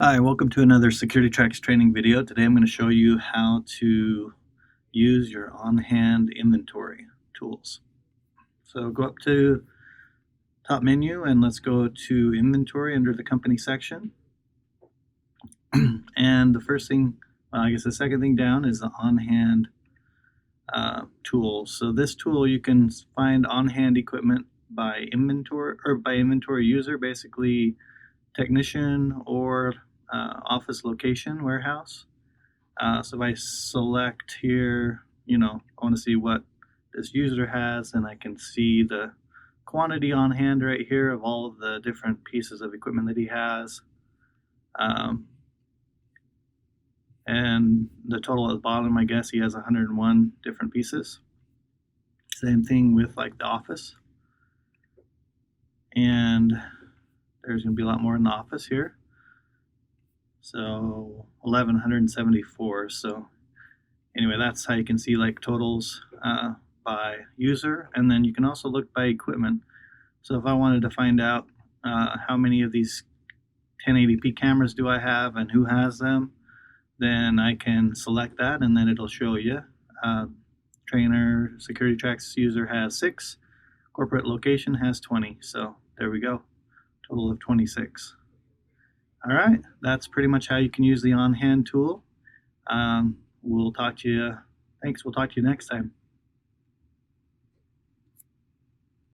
Hi, welcome to another SecurityTrax training video. Today I'm going to show you how to use your on-hand inventory tools. So go up to top menu and let's go to inventory under the company section. And the first thing, I guess the second thing down is the on-hand tools. So this tool you can find on-hand equipment by inventory user, basically technician or office location warehouse. So if I select here, I want to see what this user has, and I can see the quantity on hand right here of all of the different pieces of equipment that he has. And the total at the bottom, I guess he has 101 different pieces. Same thing with like the office. And there's going to be a lot more in the office here. So 1174. So anyway, that's how you can see like totals by user, and then you can also look by equipment. So if I wanted to find out how many of these 1080p cameras do I have and who has them, then I can select that, and then it'll show you. Trainer SecurityTrax user has 6, corporate location has 20. So there we go, total of 26. All right, that's pretty much how you can use the on-hand tool. We'll talk to you. Thanks. We'll talk to you next time.